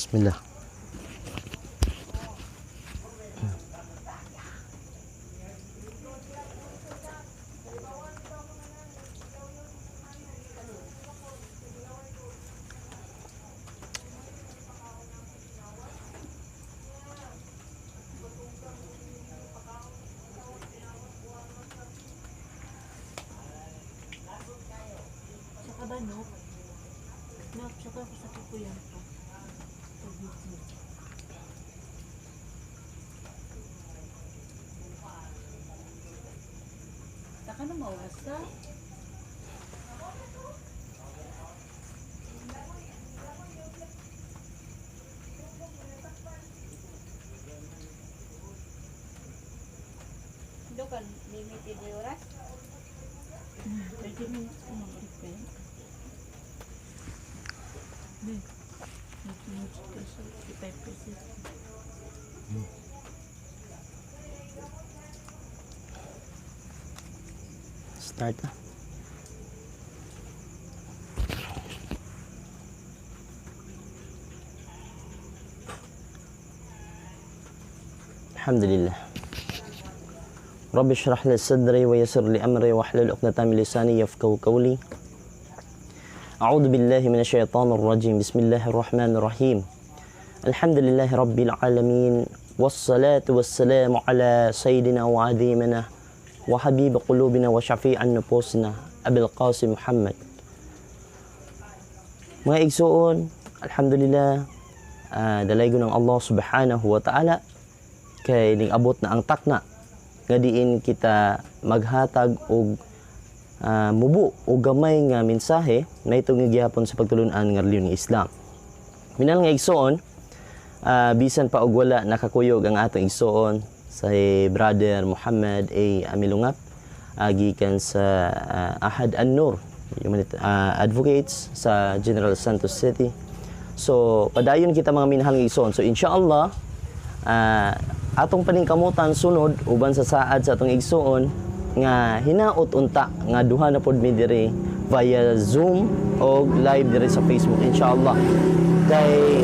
Bismillah. Saka ba, no? No, saka ako sa kukuyan ko. Taka na mawas ka. Ito kan limited na oras. 30 minutes ko mag-repent. Hindi. 30 minutes ko sa 55%. Start na. Alhamdulillah. Rabbi shrah li sadri wa yassir li amri wahlul 'uqdatam min lisani yafqahu qawli. A'udzu billahi minasy syaithanir rajim. Bismillahirrahmanirrahim. Alhamdulillahi rabbil alamin wassalatu wassalamu ala sayyidina wa adhimina wa habib qulubina wa syafi'an nufusina Abil Qasim Muhammad. Mga igsuon, alhamdulillah, dalay ko ng Allah subhanahu wa ta'ala kay ning abot na ang takna nga diin kita maghatag og mubo o gamay nga mensahe na itong gihapon sa pagtulunan nga reliyon ng Islam. Minal nga igsuon, bisan pa og wala nakakuyog ang atong igsuon sa Brother Muhammad A. Amilungap gikan sa Ahad An-Nur Advocates sa General Santos City. So padayon kita mga minahal nga igsuon. So insyaallah atong paningkamutan sunod uban sa saad sa atong igsuon nga hinaot unta nga duha na pod mi diri via Zoom o live diri sa Facebook insyaallah. Kay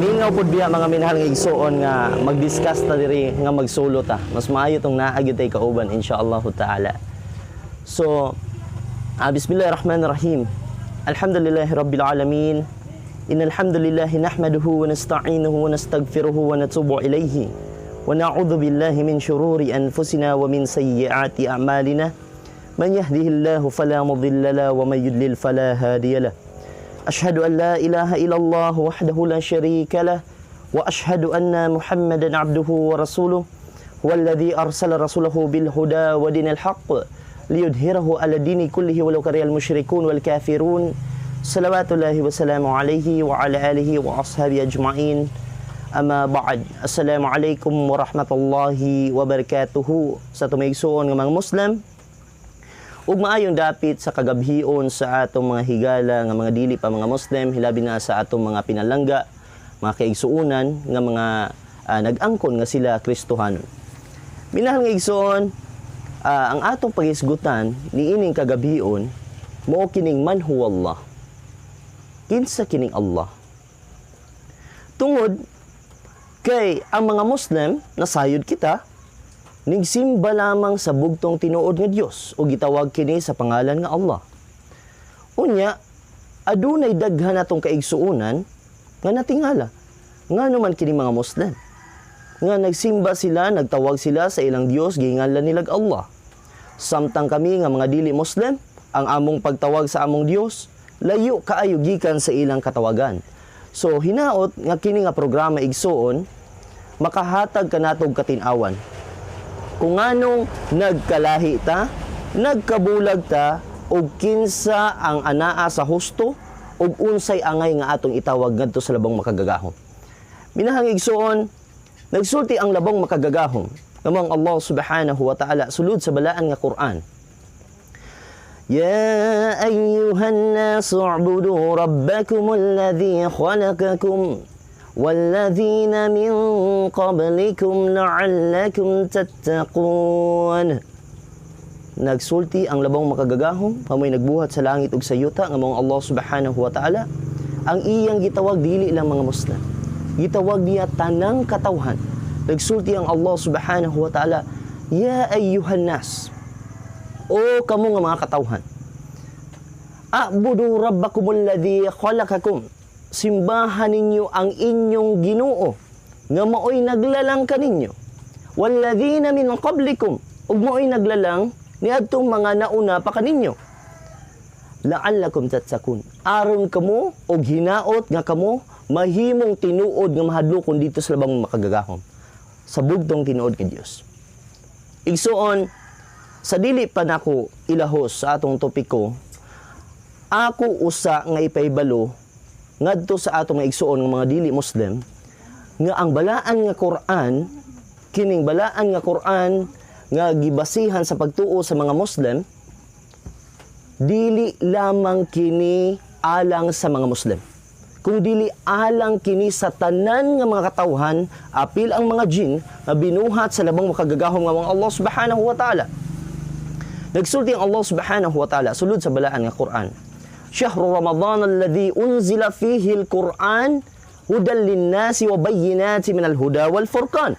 mingaw pod biya mga minahal nga igsuon nga mag-discuss ta diri nga magsulo ta. Mas maayo tong naa gyud tay kauban insyaallah taala. So bismillahirrahmanirrahim. Alhamdulillahi rabbil alamin. Innal hamdalillah nahmaduhu wa nasta'inuhu wa nastaghfiruhu wa natubu ilayhi. ونعوذ بالله من شرور أنفسنا ومن سيئات أعمالنا من يهده الله فلا مضل له ومن يضلل فلا هادي له أشهد أن لا إله إلا الله وحده لا شريك له وأشهد أن محمدا عبده ورسوله هو الذي أرسل رسوله بالهدى ودين الحق ليظهره على الدين كله ولو كره المشركون والكافرون صلوات الله وسلامه عليه وعلى آله وأصحابه أجمعين. Ama ba'd. Assalamualaikum warahmatullahi wabarakatuh. Sa tumaigsuon nga mga Muslim ug maayong dapit sa kagabhion sa atong mga higala nga mga dili pa mga Muslim, hilabi na sa atong mga pinalangga, mga kaigsuonan nga mga nag-angkon nga sila Kristohanon. Minahal nga igsuon, ang atong paghisgutan niining kagabhion mao kining man huwa Allah. Kinsa kining Allah? Tungod kay ang mga Muslim nasayod kita nigsimba lamang sa bugtong tinuod nga Dios o gitawag kini sa pangalan nga Allah. Unya adunay daghan natong kaigsuonan nga natingala ngano man kini mga Muslim nga nagsimba sila, nagtawag sila sa ilang Dios gihinganlan nila Allah. Samtang kami nga mga dili Muslim, ang among pagtawag sa among Dios layo kaayo gikan sa ilang katawagan. So hinaot nga kini nga programa igsuon makahatag kanatog katin-awan. Kung anong nagkalahi ta, nagkabulag ta og kinsa ang anaa sa husto ug unsay angay nga atong itawag ngadto sa labong makagagahom. Minahang igsuon, nagsulti ang labong makagagahom namang Allah subhanahu wa ta'ala sulod sa balaan nga Quran. Ya ayyuhan nasu u'budu rabbakum alladhi khalaqakum والذين من قبلكم لعلكم تتقون. Nagsulti ang labang makagagahom pamoy nagbuhat sa langit ug sa yuta nga mao Allah subhanahu wa ta'ala ang iyang gitawag dili lang mga Muslim gitawag niya tanang katawhan. Nagsulti ang Allah subhanahu wa ta'ala, ya ayyuhan nas, o kamo nga mga katawhan, a'budu rabbakumul ladzi khalaqakum, simbahan ninyo ang inyong Ginoo nga maoy naglalang kaninyo, walladzina min qablikum, ug maoy naglalang niadtong mga nauna pa kaninyo, la'allakum tattaqun, aron kamo og hinaot nga kamo mahimong tinuod nga mahadlokon dito sa labang makagagahom sa bugtong tinuod kay Dios. Igsuon, sa dili pa nako ilahos sa atong topiko, ako usa nga ipahibalo ngadto sa atong igsuon nga mga dili Muslim nga ang balaan nga Quran, kining balaan nga Quran nga gibasihan sa pagtuo sa mga Muslim, dili lamang kini alang sa mga Muslim, kung dili alang kini sa tanan nga mga katawhan, apil ang mga jin nga binuhat sa labang makagagahom nga mga Allah subhanahu wa ta'ala. Nagsulti ang Allah subhanahu wa ta'ala sulod sa balaan nga Quran, Syahru Ramadan alladhi unzila fihi al-Quran hudan linnasi wa bayyinati minal huda wal furqan.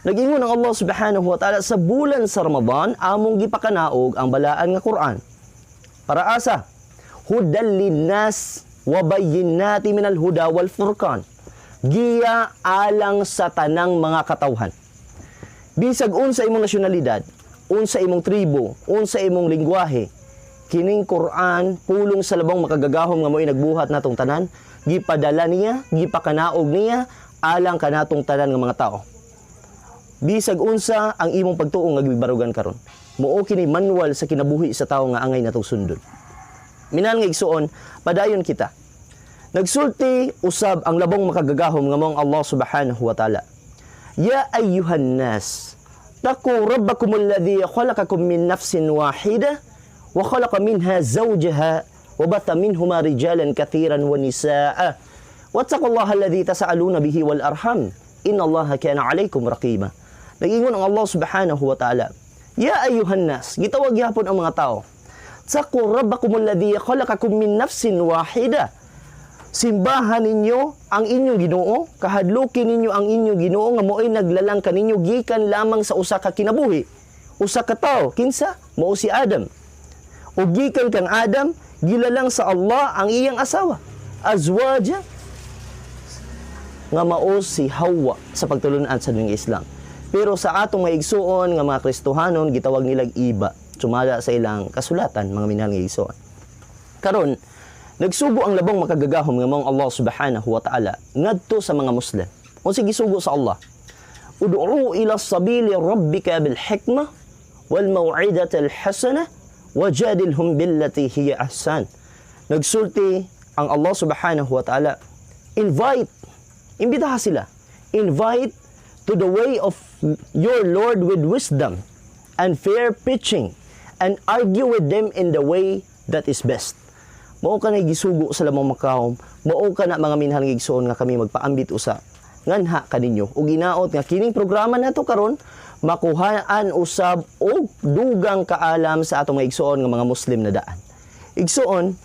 Nag-ingon ang Allah subhanahu wa ta'ala sa bulan sa Ramadan among gipakanaog ang balaan nga Quran. Para asa? Hudan linnas wa bayyinati minal huda wal furqan. Giya alang sa tanang mga katawhan. Bisag unsa imong nasyonalidad, unsa imong tribo, unsa imong lingwahe, kining Quran pulong sa labang makagagahom nga mo'y nagbuhat natong tanan, gipadala niya, gipakanaog niya alang kanatong tanan nga mga tao. Bisag unsa ang imong pagtuo nga gibarugan karon, mao kini manual sa kinabuhi sa tawo nga angay natong sundon. Minan nga igsuon, padayon kita. Nagsulti usab ang labong makagagahom nga mong Allah subhanahu wa ta'ala, ya ayyuhan nas, taqu rabbakumul ladzi khalaqakum min nafsin wahida wa khalaqa minha zawjaha wa batha minhuma rijalan katiran wa nisaa wattaqullaha alladzi tasaaluna bihi wal arham innallaha kana 'alaykum raqiba. Nag-ingon ang Allah subhanahu wa ta'ala, ya ayyuhan nas, gitawag gyapon ang mga tao, taqu rabbakumul ladzi khalaqakum min nafsin wahida, simbahan ninyo ang inyong Ginoo, kahadlukin ninyo ang inyong Ginoo nga mo'y naglalang kaninyo gikan lamang sa usa ka kinabuhi, usa ka tawo, kinsa mao si Adam. O gikan kang Adam, gilalang sa Allah ang iyang asawa, azwaja, nga mao si Hawa sa pagtulunan sa ning Islam. Pero sa atong maigsuon nga mga Kristohanon, gitawag nilag iba, sumala sa ilang kasulatan, mga minahal nga igsuon. Karon, nagsugo ang labang makagagahom nga mong Allah subhanahu wa ta'ala ngadto sa mga Muslim. Unsa gisugo sa Allah? Ud'u ila sabili rabbika bil hikmah wal maw'idatil hasanah wajadilhum billati hiya ahsan. Nagsulti ang Allah subhanahu wa ta'ala, imbitaha sila, invite to the way of your Lord with wisdom and fair preaching, and argue with them in the way that is best. Mao ka na gisugo sa lamang makahom, mao ka na mga minhal nga igsoon nga kami magpaambit usa nganha kaninyo ug ginaot nga kining programa nato karon makuhaan usab og dugang kaalam sa atong mga igsoon nga mga Muslim na daan. Igsoon,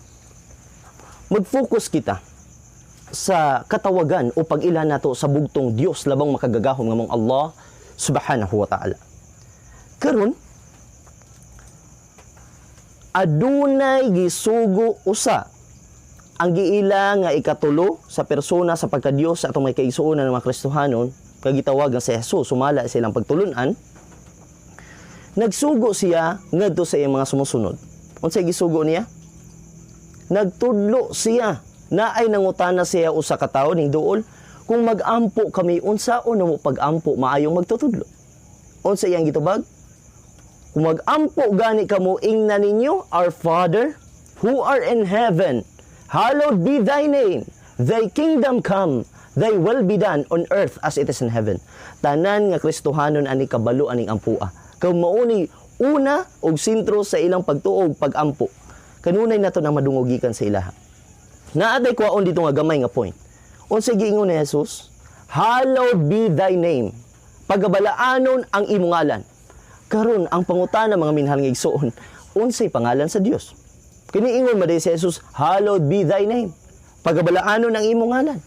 mag-focus kita sa katawagan o pag-ila nato sa bugtong Dios labang makagagahom nga mong Allah subhanahu wa ta'ala. Karon, adunay gisugo usa ang giila nga ikatulo sa persona sa pagka-Dios sa atong may kaigsuonan ng mga Kristohanon, kagitawag nga si Jesus, sumala sa ilang pagtulunan. Nagsugo siya ngadto sa iyang mga sumusunod. Unsay gisugo niya? Nagtudlo siya, naay nangutana siya usa ka tawo ning duol, kung mag-ampo kami unsaon namo pag-ampo maayong magtutudlo. Unsa iyang gitubag? Kung mag-ampo gani kamo ingnan ninyo, our Father who are in heaven, hallowed be thy name, thy kingdom come, thy will be done on earth as it is in heaven. Tanan nga Kristohanon ani kabalo aning ampua. Kung mauni una og sentro sa ilang pagtuog pag-ampo. Kanunay nato nang madungogikan sa ilaha. Naaday kwaon dito nga gamay nga point. Unsay giingon ni Jesus? Hallowed be thy name. Pagabalaanon ang imong ngalan. Karon ang pangutana mga minhal nga igsoon, unsay pangalan sa Dios? Kini ingon maday si Jesus, hallowed be thy name. Pagabalaanon ang imong ngalan.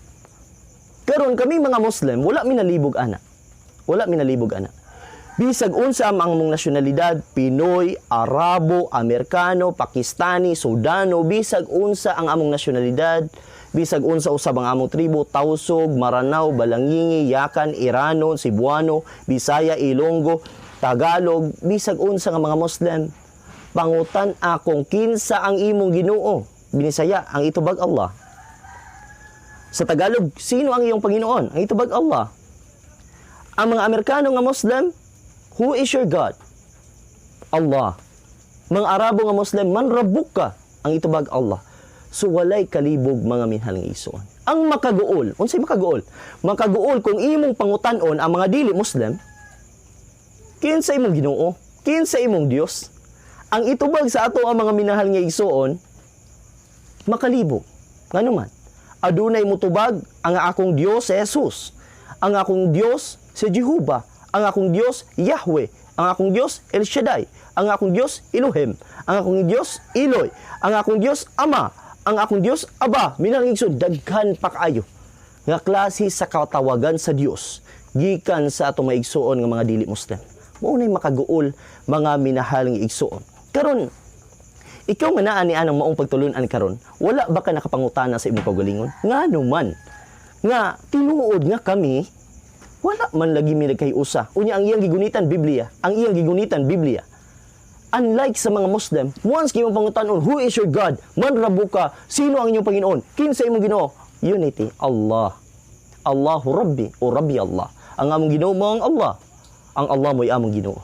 Karon kami mga Muslim, wala minalibog ana. Wala minalibog ana. Bisag unsa ang mong nasyonalidad, Pinoy, Arabo, Amerikano, Pakistani, Sudano, bisag unsa ang among nasyonalidad, bisag unsa usab ang among tribo, Tausug, Maranao, Balangingi, Yakan, Irano, Cebuano, Bisaya, Ilonggo, Tagalog, bisag unsa nga mga Muslim, pangutan akong kinsa ang imong Ginoo. Binisaya, ang itubag Allah. Sa Tagalog, sino ang iyong Panginoon? Ang itubag Allah. Ang mga Amerikano nga Muslim, who is your God? Allah. Mga Arabo nga Muslim, man rabuk ka. Ang itubag Allah. So walay kalibog mga minhal nga igsoon. Ang makaguol, unsay makaguol? Makaguol kung imong pangutanon ang mga dili Muslim, kinsa imong Ginoo? Kinsa imong Dios? Ang itubag sa ato ang mga minahal nga igsoon, makalibog. Ngano man? Adunay mutubag ang akong Dios si Jesus. Ang akong Dios si Jehovah. Ang akong Dios Yahweh. Ang akong Dios El Shaddai. Ang akong Dios Elohim. Ang akong Dios Eloy. Ang akong Dios Ama. Ang akong Dios Aba. Minang igsoon, daghan pa kaayo nga klase sa katawagan sa Dios gikan sa atong maigsoon nga mga dili Muslim. Mao nay makaguol mga minahal nga igsoon. Karon ikaw nga naa ni anang maong pagtulunan karon, wala ba ka nakapangutana sa imong kaugalingon? Ngano man nga tinuod nga kami wala man lagi mi nagkayusa. Unya ang iyang gigunitan Biblia, ang iyang gigunitan Biblia. Unlike sa mga Muslim, once kimo pangutanon, who is your God? Man rabu ka, sino ang inyong Panginoon? Kinsa imong Ginoo? Unity, Allah. Allahu Rabbi o Rabbi Allah. Ang among Ginoo mo ang Allah. Ang Allah mo'y among Ginoo.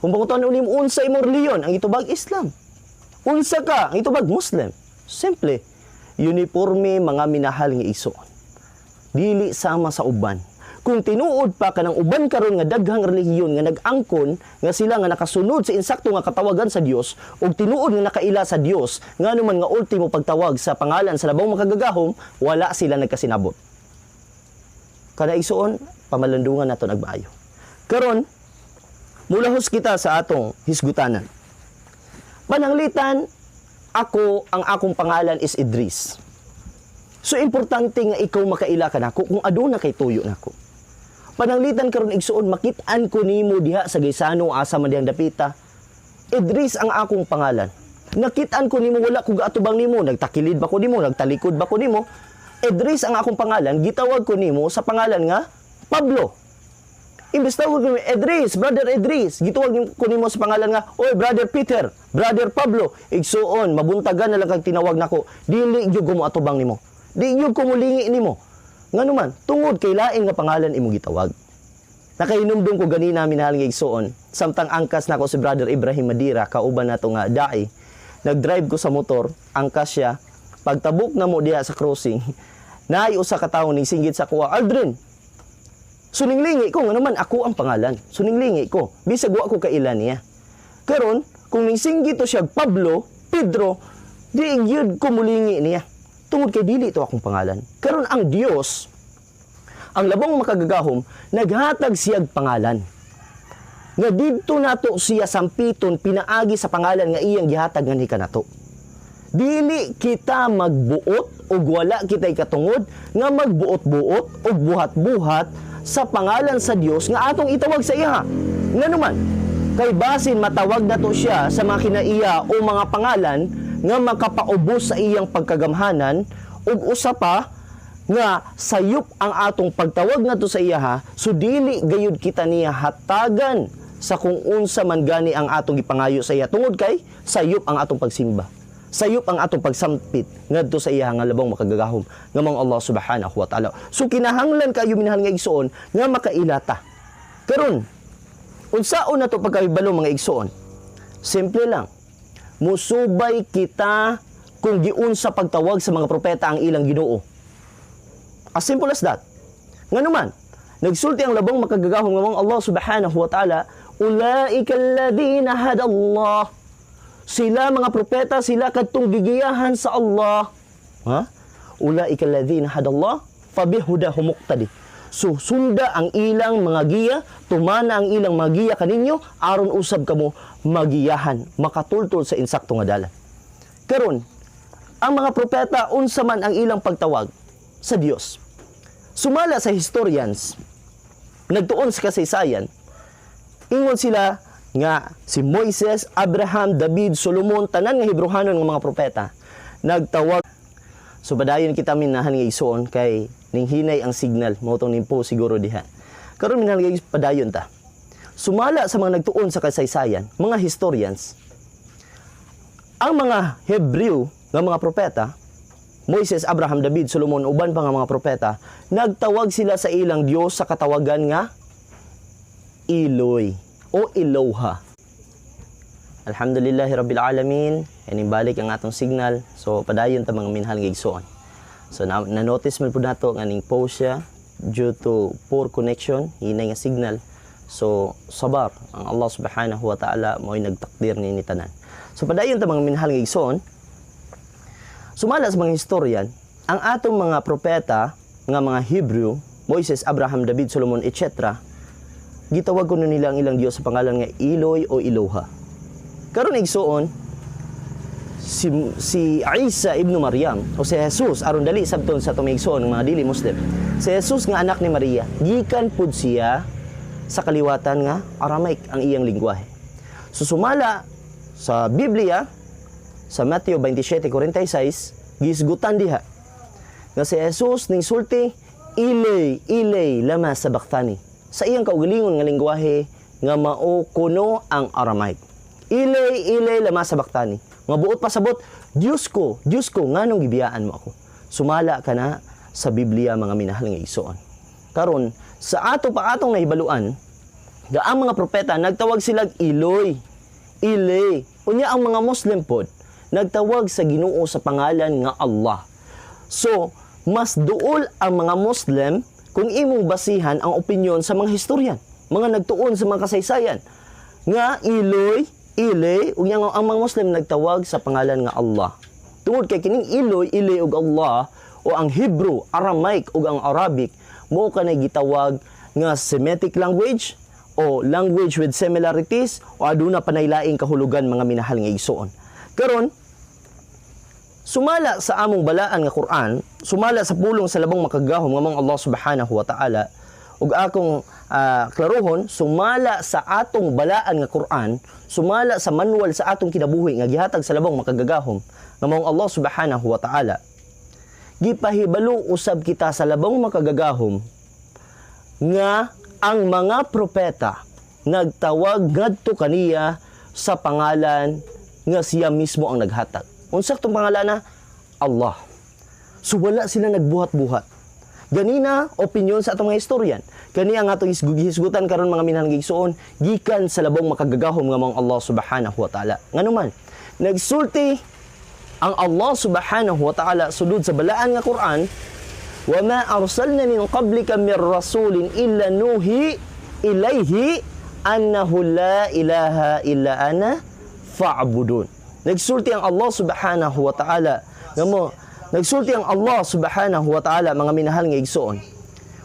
Kung pangutanon nimo unsa imong reliyon, ang itubag Islam. Unsa ka, ang itubag Muslim. Simple, uniforme mga minahal nga igsoon. Dili sama sa uban. Kung tinuod pa ka ng uban karon nga daghang relihiyon nga nag-angkon nga sila nga nakasunod sa insakto nga katawagan sa Dios ug tinuod nga nakaila sa Dios ngano man nga ultimo pagtawag sa pangalan sa labang makagagahom, wala sila nagkasinabot. Kada igsoon, pamalandungan nato nagbaayo. Karon, mulahos kita sa atong hisgutanan. Pananglitan, ang akong pangalan is Idris. So, importante nga ikaw makaila ka nako kung aduna kay tuyo nako. Pananglitan karon igsuon, makit-an ko nimo diha sa Gaysano, asa man diyang dapita. Idris ang akong pangalan. Nakit-an ko nimo, wala ko gaatubang nimo, nagtakilid ba ko nimo, nagtalikod ba ko nimo. Idris ang akong pangalan, gitawag ko nimo sa pangalan nga Pablo. Imbes tawag ko Idris, brother Idris, gitawag ko nimo sa pangalan nga, oy brother Peter, brother Pablo. Igsuon, mabuntagan na lang kag tinawag nako. Dili gyud ko mo atubang nimo. Di gyud ko mulingi nimo. Ngano man, tungod kay lain nga pangalan imong gitawag. Nakahinumdum ko ganina minahal nga igsuon, samtang angkas nako si brother Ibrahim Madira, kauban nato nga dai. Nagdrive ko sa motor, angkas siya. Pagtabok na mo diha sa crossing, naay usa ka tawo ning singgit sa kuha, Aldrin. Suninglingi ko, nga naman ako ang pangalan. Suninglingi ko, bisag wa ko kailan niya. Karon, kung ning singgit to siya Pablo, Pedro, di gyud ko mulingi niya. Tungod kay dili ito akong pangalan. Karon ang Dios, ang labang makagagahom, naghatag siyag pangalan. Nga didto nato siya sampiton pinaagi sa pangalan nga iyang gihatag nga nika nato. Dili kita magbuot o wala kita'y katungod nga magbuot-buot o buhat-buhat sa pangalan sa Dios nga atong itawag sa iya. Nga naman, kay basin matawag nato siya sa mga kinaiya o mga pangalan nga makapaubos sa iyang pagkagamhanan ug usa pa nga sayop ang atong pagtawag nato sa iya, so dili gayud kita niya hatagan sa kung unsa man gani ang atong gipangayo sa iya tungod kay sayop ang atong pagsimba. Sayop ang atong pagsampit ngadto sa iya nga labang makagagahom nga mong Allah subhanahu wa ta'ala. So kinahanglan kayo minahal nga igsoon nga makailata. Karon, unsaon nato pagkahibalo mga igsoon? Simple lang. Musubay kita kung giun sa pagtawag sa mga propeta ang ilang Ginoo. As simple as that. Ngano man, nagsulti ang labang makagagahom nga mong Allah subhanahu wa ta'ala, ulaika alladhina hadallah. Sila mga propeta, sila kadtong gigiyahan sa Allah. Ha? Ulaika alladhina hadallah, fabihudahum muqtadi. So, sunda ang ilang mga giya, tumana ang ilang mga giya kaninyo, aron usab kamo magiyahan, makatultol sa insakto nga dalan. Karon, ang mga propeta, unsa man ang ilang pagtawag sa Dios. Sumala sa historians, nagtuon sa kasaysayan, ingon sila nga si Moises, Abraham, David, Solomon, tanan nga Hebrehanon nga mga propeta, nagtawag. So padayon kita minahan nga igsoon kay ning hinay ang signal, mao tong nimpo siguro diha. Karon minahan nga padayon ta. Sumala sa mga nagtuon sa kasaysayan, mga historians, ang mga Hebreo nga mga propeta, Moises, Abraham, David, Solomon, uban pa nga mga propeta, nagtawag sila sa ilang Dios sa katawagan nga Eloy o Eloha. Alhamdulillahi Rabbil Alamin. Balik ang atong signal. So, padayon ta mga minahal nga igsoon. So, na-notice man po nato nga ning pause siya due to poor connection, hinay nga signal. So, sabar. Ang Allah subhanahu wa ta'ala mo'y nagtakdir ni tanan. So, padayon ta mga minahal nga igsoon. Sumala sa mga historian, ang atong mga propeta, nga mga Hebrew, Moises, Abraham, David, Solomon, etc., gitawag ko nila ang ilang Diyos sa pangalan nga Eloy o Eloha. Karon igsoon, si Isa ibn Maryam, o si Jesus, aron dali sabton sa tumigsoon ng mga dili Muslim, si Jesus nga anak ni Maria, gikan pud siya sa kaliwatan nga Aramaic ang iyang lingwahe. So sumala sa Biblia, sa Matthew 27:46, gisgutan diha nga si Jesus ning sulti, Ilay, Ilay, lama sabachthani. Sa iyang kaugalingon nga lingwahe nga mao kuno ang Aramaic. Ilay, Ilay, lama sabachthani. Nga buot pasabot, Diyos ko, nganong gibiyaan mo ako? Sumala ka na sa Biblia mga minahal nga igsoon. Karon sa ato pa atong nahibaluan, nga ang mga propeta nagtawag sila Eloy, Ilay. Unya ang mga Muslim pod nagtawag sa Ginoo sa pangalan nga Allah. So, mas duol ang mga Muslim kung imong basihan ang opinyon sa mga historian, mga nagtuon sa mga kasaysayan. Nga Eloy, Ilay, ug ang mga Muslim nagtawag sa pangalan nga Allah. Tungod kay kining Eloy, Ilay ug Allah o ang Hebrew, Aramaic ug ang Arabic mo kanay gitawag nga Semitic language o language with similarities o aduna panaylaing kahulugan mga minahal nga igsoon. Karon sumala sa among balaan nga Quran, sumala sa pulong sa labang makagahom nga mong Allah subhanahu wa ta'ala, ug akong klarohon, sumala sa atong balaan nga Quran, sumala sa manual sa atong kinabuhi nga gihatag sa labang makagagahom nga mong Allah subhanahu wa ta'ala. Gipahibalo usab kita sa labang makagagahom nga ang mga propeta nagtawag ngadto kaniya sa pangalan nga siya mismo ang naghatag. Unsa tong pangalan na? Allah. So wala sila nagbuhat-buhat. Ganina opinyon sa atong mga historian. Kani ang atong hisgutan karon mga minahal nga igsoon gikan sa labong makagagahom nga mong Allah subhanahu wa ta'ala. Nganuman, nagsulti ang Allah subhanahu wa ta'ala sudud sa balaan nga Quran, "Wa ma arsalna min qablika min rasulin illa nuhi ilayhi annahu la ilaha illa ana fa'budun." Nagsulti ang Allah subhanahu wa ta'ala nagsulti ang Allah subhanahu wa ta'ala mga minahal nga igsoon,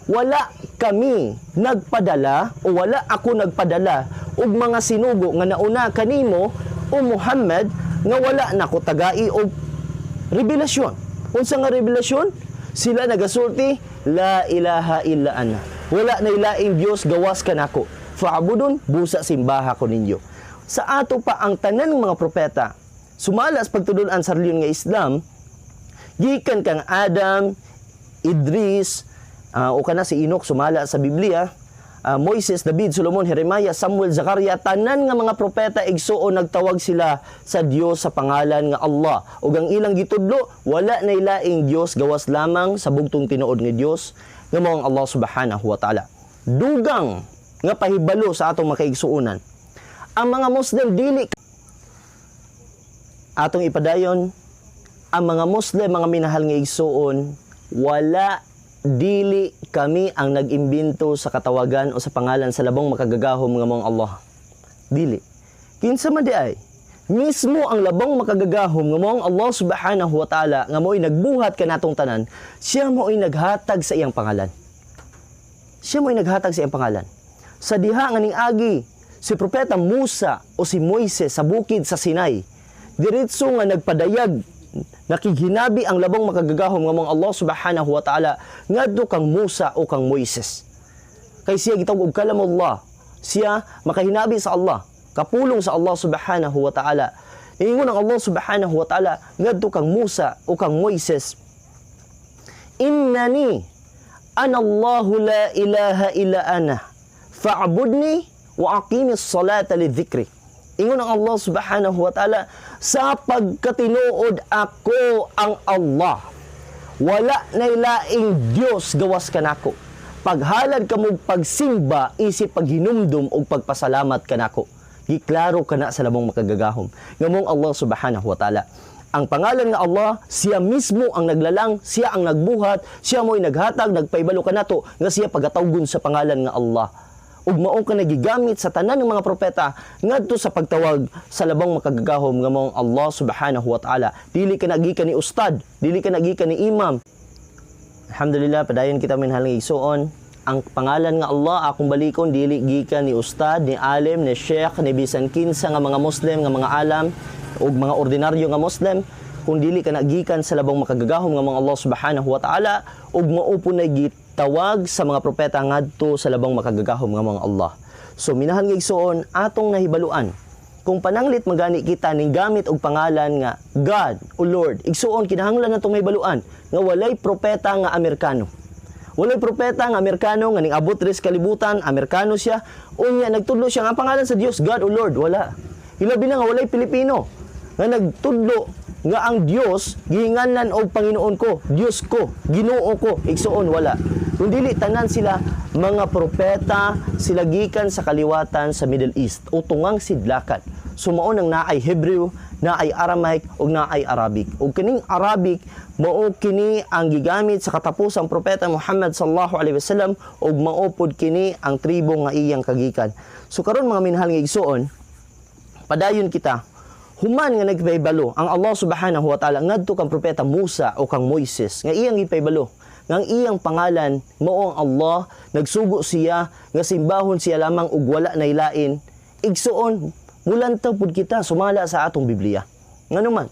wala kami nagpadala o wala ako nagpadala og mga sinugo nga nauna kanimo o Muhammad nga wala nako tagai og revelasyon. Unsa nga revelasyon? Sila nagasulti, la ilaha illa ana. Wala na ilaing Dios gawas kanako. Fa'budun, busa simbaha ko ninyo. Sa ato pa ang tanan ng mga propeta, sumalas pagtudon-an sa reliyon nga Islam, gikan kang Adam, Idris, o kana si Enoch sumala sa Biblia, Moises, David, Solomon, Jeremiah, Samuel, Zakaria, tanan nga mga propeta igsuon nagtawag sila sa Dios sa pangalan nga Allah. Ug ang ilang gitudlo, wala na ilaing Dios gawas lamang sa bugtong tinuod nga Dios nga mao ang Allah subhanahu wa ta'ala. Dugang nga pahibalo sa atong makaigsuonan. Ang mga Muslim dili atong ipadayon, ang mga Muslim, mga minahal nga igsuon, wala dili kami ang nag-imbento sa katawagan o sa pangalan sa labang makagagahom nga mong Allah. Dili. Kinsa man di ay, mismo ang labang makagagahom nga mong Allah subhanahu wa ta'ala nga mo'y nagbuhat kanatong tanan, siya mo'y naghatag sa iyang pangalan. Siya mo'y naghatag sa iyang pangalan. Sa diha nga ning agi, si Propeta Musa o si Moises sa bukid sa Sinai, diretso nga nagpadayag nakiginabi ang labong makagagahom nga mong Allah subhanahu wa ta'ala ngadto kang Musa o kang Moises. Kay siya gitawag og kalamullah. Siya makahinabi sa Allah, kapulong sa Allah subhanahu wa ta'ala. Ingon ang Allah subhanahu wa ta'ala ngadto kang Musa o kang Moises, innani ana Allahu la ilaha illa ana fa'budni wa aqimis salata lidhikri. Ingon ang Allah subhanahu wa ta'ala, sa pagkatinuod ako ang Allah, wala na laing Dios gawas kanako. Paghalad kamo pagsimba isip paghinumdum og pagpasalamat kanako. Giklaro kana sa labong makagagahom ngamong Allah subhanahu wa ta'ala. Ang pangalan nga Allah, siya mismo ang naglalang, siya ang nagbuhat, siya mo'y naghatag, nagpaibalo kanato nga siya pagatawgon sa pangalan nga Allah. Ug mao ka nagigamit sa tanan ng mga propeta ngadto sa pagtawag sa labang makagagahom nga mao Allah subhanahu wa ta'ala. Dili ka nagikan ni ustad, dili ka nagikan ni imam. Alhamdulillah, padayon kita minhal nga igsuon. Ang pangalan nga Allah akong balikon dili gikan ni ustad, ni alim, ni sheikh, ni bisan kinsa nga mga Muslim nga mga alam ug mga ordinaryo nga Muslim, kung dili ka nagikan sa labang makagagahom nga mao Allah subhanahu wa ta'ala ug mao po na tawag sa mga propeta ngadto sa labang makagagahom nga mga Allah. So minahan nga igsuon atong nahibaluan kung pananglit magani kita ning gamit og pangalan nga God o Lord, igsuon kinahanglan natong mahibaluan nga walay propeta nga Amerikano. Walay propeta nga Amerikano nga ning abot res kalibutan, Amerikano siya, unya nagtudlo siya nga pangalan sa Dios God o Lord, wala. Hilabi na nga walay Pilipino nga nagtudlo nga ang Dios gihinganan og Panginoon ko, Dios ko, Ginoo ko, igsuon wala. Kung dili tanan sila mga propeta, sila gikan sa kaliwatan sa Middle East o tungang sidlakan. Sumao nang naay Hebrew, naay Aramaic ug naay Arabic. Ug kining Arabic mao kini ang gigamit sa katapusang propeta Muhammad sallallahu alaihi wasallam ug mao pod kini ang tribo nga iyang kagikan. So karon mga minahal nga igsuon, padayon kita human nga nagpaybalo ang Allah subhanahu wa ta'ala ngadto kang propeta Musa o kang Moises nga iyang ipaybalo nga ang iyang pangalan mao ang Allah, nagsugo siya nga simbahon siya lamang ug wala nay lain. Igsuon mulantaw pud kita sumala sa atong Biblia. Nganuman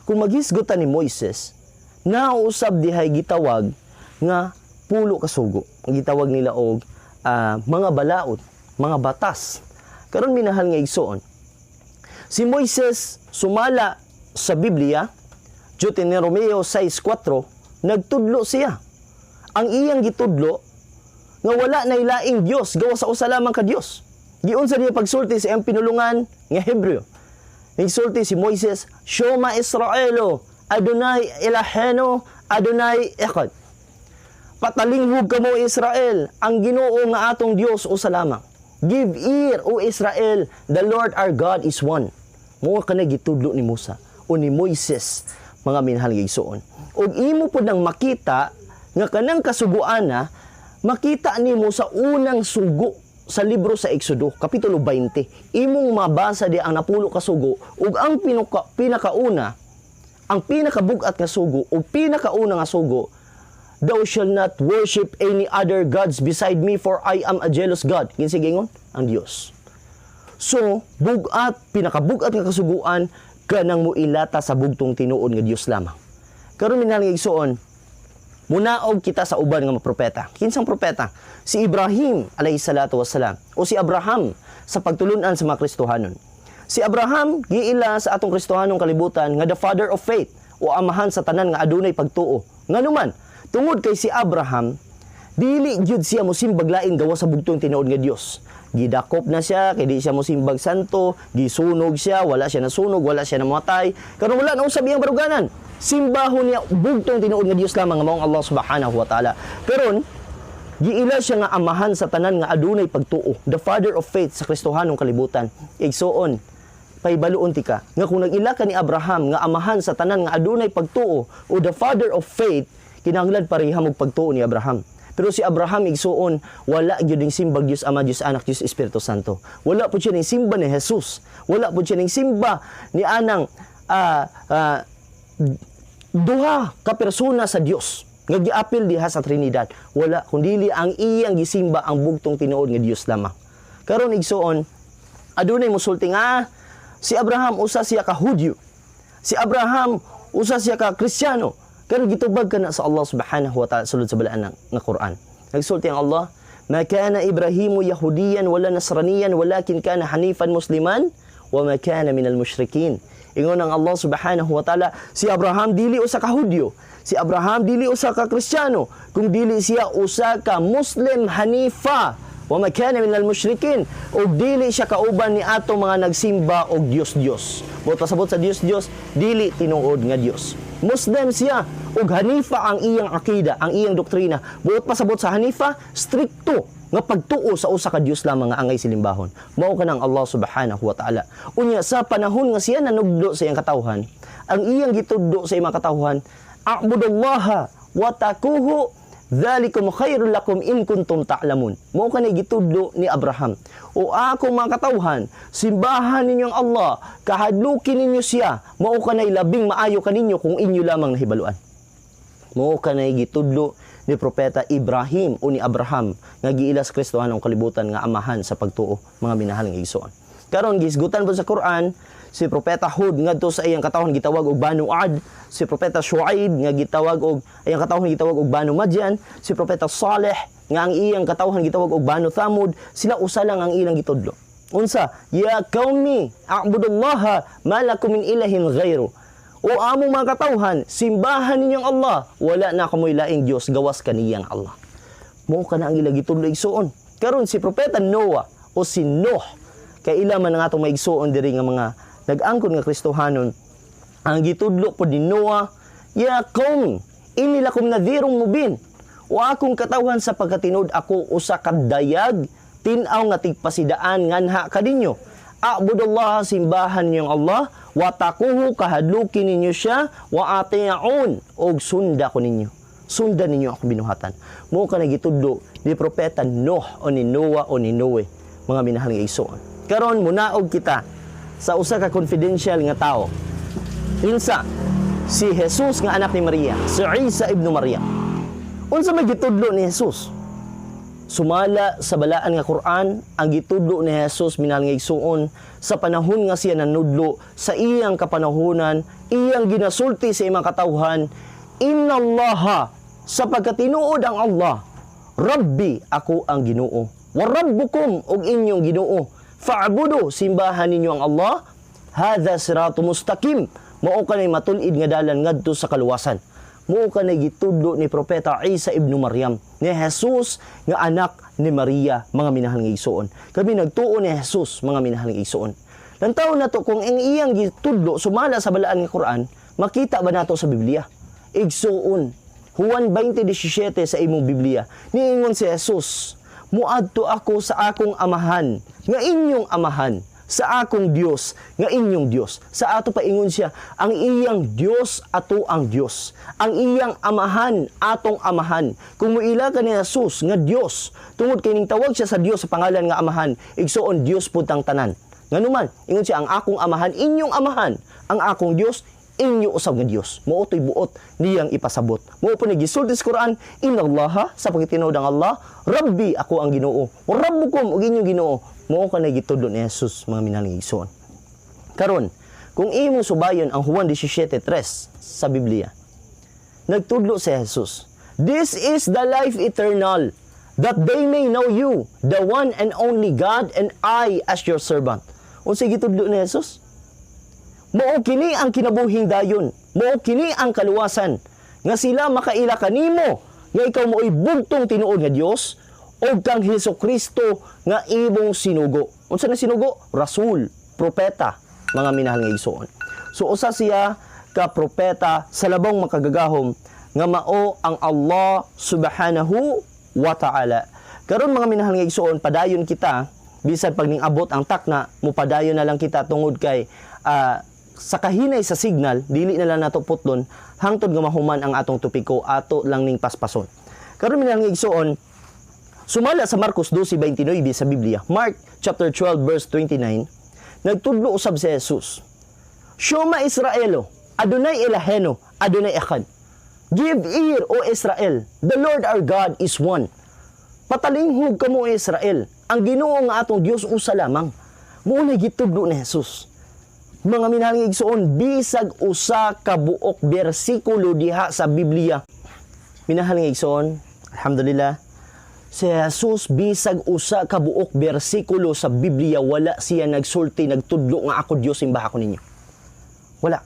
kung maghisgutan ni Moises, nausab dihay gitawag nga pulo ka sugo. Ang gitawag nila og mga balaod, mga batas. Karon minahal nga igsuon, si Moises sumala sa Biblia, Deuteronomio 6:4, nagtudlo siya. Ang iyang gitudlo nga wala nay laing Dios gawa sa usa lamang ka Dios. Giunsa niya pagsulti sa iyang pinulungan nga Hebreo. Nagsulti si Moises, Shoma Israelo, Adonai Elaheno, Adonai Echad. Patalinghog kamo Israel, ang Ginoo nga atong Dios usa lamang. Give ear, O Israel, the Lord our God is one. Mo kana gitudlo ni Musa o ni Moises, mga minahal nga igsuon. Og imo pud nang makita nga kanang kasuguana, makita nimo sa unang sugo sa libro sa Exodo, kapitulo 20. Imong mabasa di ang napulo ka sugo ug ang pinakauna, ang pinakabugat nga sugo o pinakauna nga sugo, thou shall not worship any other gods beside me, for I am a jealous God. Kinsa gingon? Ang Dios. So, pinakabugat nga kasuguan, kanang muilata sa bugtong tinuod nga Dios lamang. Karon minahal nga igsuon, munaog kita sa uban nga mga propeta. Kinsang propeta? Si Ibrahim alayhi salatu wassalam o si Abraham sa pagtulunan sa mga Kristohanon. Si Abraham giila sa atong Kristohanong kalibutan nga the father of faith o amahan sa tanan nga adunay pagtuo. Nganuman, tungod kay si Abraham, dili gyud siya mosimbag lain gawa sa bugtong tinuod nga Dios. Gidakop na siya, kay di siya mosimbag santo, gisunog siya, wala siya nasunog, wala siya namatay. Karon wala na usab iyang baruganan. Simbahon niya bugtong tinuod nga Dios lamang nga mao Allah subhanahu wa ta'ala. Karon giila siya nga amahan sa tanan nga adunay pagtuo, the father of faith sa Kristohanong kalibutan. Igsuon, paibaluon tika nga kung nag-ila ka ni Abraham nga amahan sa tanan nga adunay pagtuo o the father of faith, kinahanglan pareha mo pagtuo ni Abraham. Pero si Abraham igsuon, wala gyud ning simbag Dios Ama, Dios Anak, Dios Espiritu Santo. Wala pud siya ning simba ni Jesus. Wala pud siya ning simba ni anang duha ka persona sa Dios nga giapil diha sa Trinidad. Wala kundi ang iyang gisimba ang bugtong tinuod nga Dios lamang. Karon igsuon, adunay mosulti nga si Abraham usa siya ka Hudyo. Si Abraham usa siya ka Kristiyano. Karon gitubag ka na sa Allah subhanahu wa ta'ala sulod sa balaan nga Quran. Nagsulti ang Allah, "Ma kana Ibrahimu Yahudiyan wala Nasraniyan walakin kana Hanifan Musliman wa ma kana minal musyrikin." Ingon ang Allah subhanahu wa ta'ala, si Abraham dili usa ka Hudyo, si Abraham dili usa ka Kristiyano, kung dili siya usa ka Muslim Hanifa wa ma kana minal musyrikin, ug dili siya kauban ni ato mga nagsimba og Dios. Buot pasabot sa Dios, dili tinuod nga Dios. Muslim siya ug Hanifa ang iyang akida, ang iyang doktrina. Buot pasabot sa Hanifa, strikto nga pagtuo sa usa ka Dios lamang nga angay silimbahon. Mao kanang Allah subhanahu wa ta'ala. Unya sa panahon nga siya nanugdo sa iyang katawhan, ang iyang gitudlo sa iyang katawhan, a'budullaha wa taquhu dzalikum khairul lakum in kuntum ta'lamun. Mao kanay gitudlo ni Abraham. O ako mga katawhan, simbahan ninyong Allah, kahadlukin ninyo siya, mao kanay labing maayo kaninyo kung inyo lamang nahibaluan. Mao kanay gitudlo ni propeta Ibrahim o ni Abraham nga giilas Kristohan ang kalibutan nga amahan sa pagtuo, mga minahal nga igsoon. Karon gisgutan po sa Quran, si propeta Hud ngadto sa iyang katawhan gitawag og Banu Ad, si propeta Shuaib nga gitawag og iyang katawhan gitawag og Banu Madyan, si propeta Saleh nga ang iyang katawhan gitawag og Banu Thamud, sila usa lang ang ilang gitudlo. Unsa? Ya qaumi a'budullaha ma lakum min ilahin ghairu. O among mga katawhan, simbahan ninyong Allah, wala na kamoy laing Dios gawas kaniyang Allah. Mao kana ang ilang gitudlo igsuon. Karon si propeta Noah o si Noah, kay ila man ang atong maigsuon diri nga mga nag-angkon nga Kristohanon, ang gitudlo po ni Noah, ya qaum inni lakum nadhirun mubin. O akong katawhan sa pagkatinud ako usa ka dayag tin-aw nga tigpasidaan nganha kadinyo. A'budullaha, simbahan ninyong Allah, wa taquhu, kahadlukin ninyo siya, wa ati'un, og sunda ko ninyo. Sundan ninyo ako binuhatan. Mo ka nagitudlo ni propeta Noah o ni Noah o ni Noe, mga minahal nga igsoon. Karon munaog kita sa usa ka confidential nga tao. Insa si Jesus nga anak ni Maria, si Isa ibn Maryam. Unsa may gitudlo ni Jesus? Sumala sa balaan nga Quran, ang gitudlo ni Jesus minahal nga igsuon sa panahon nga siya nanudlo sa iyang kapanahunan, iyang ginasulti sa iyang katawhan, innallaha, sa pagkatinuod ang Allah, Rabbi, ako ang Ginoo, wa rabbukum, og inyong Ginoo, fa'budu, simbahan ninyo ang Allah, hadha siratu mustaqim, mao kanay matulid nga dalan ngadto sa kaluwasan. Mao kanay gitudlo ni propeta Isa ibn Maryam, ni Jesus nga anak ni Maria, mga minahal nga igsoon. Kami nagtuo ni Jesus, mga minahal nga igsoon. Lantaw na to kung ang iyang gitudlo sumala sa balaan nga Quran, makita ba nato sa Biblia? Igsoon. Juan 20:17 sa imong Biblia. Niingon si Jesus, muadto ako sa akong amahan, nga inyong amahan, sa akong Dios, nga inyong Dios. Sa ato pa ingon siya, ang iyang Dios ato ang Dios. Ang iyang amahan, atong amahan. Kung muila ka ni Jesus nga Dios, tungod kay ning tawag siya sa Dios sa pangalan nga amahan, igsoon Dios pud tang tanan. Nganuman, ingon siya, ang akong amahan, inyong amahan. Ang akong Dios, inyo usab nga Dios. Mao toy buot niyang ipasabot. Mao po ni gisulti sa Quran, innallaha, sa pagtinuod ang Allah, Rabbi, ako ang Ginoo. Wa rabbukum, og inyong Ginoo. Mao kanay gitudlo ni Jesus, mga minaling igsoon. Karon, kung imong subayon ang Juan 17:3 sa Biblia, nagtudlo si Jesus, this is the life eternal, that they may know you, the one and only God, and I as your servant. Unsay gitudlo ni Jesus? Mao kini ang kinabuhing dayon, mao kini ang kaluwasan, nga sila makaila kanimo, nga ikaw mooy bugtong tinuod nga Dios, o kang Hesukristo nga imong sinugo. Unsa na sinugo? Rasul, propeta, mga minahal nga igsoon. So usa siya ka propeta sa labang makagagahom nga mao ang Allah subhanahu wa ta'ala. Karon mga minahal nga igsoon, padayon kita bisan pag ning-abot ang takna, mupadayon na lang kita tungod kay sa kahinay sa signal, dili na lang nato putlon hangtod nga mahuman ang atong topiko, ato lang ning paspason. Karon minahal nga igsoon, sumala sa Marcos 12:29 sa Biblia, Mark chapter 12 verse 29, nagtudlo usab si Jesus, Shema Israelo, Adonai Elohenu, Adonai Echad. Give ear, O Israel, the Lord our God is one. Patalinghog kamo, Israel, ang Ginoo nga atong Dios usa lamang. Mao na gitudlo ni Jesus. mga minahal nga igsoon, bisag usa ka buok bersikulo diha sa Biblia. Minahal nga igsoon, alhamdulillah, si Jesus bisag usa ka buok bersikulo sa Biblia, wala siya nagsulti, nagtudlo nga ako Dios imbaha ko ninyo. Wala.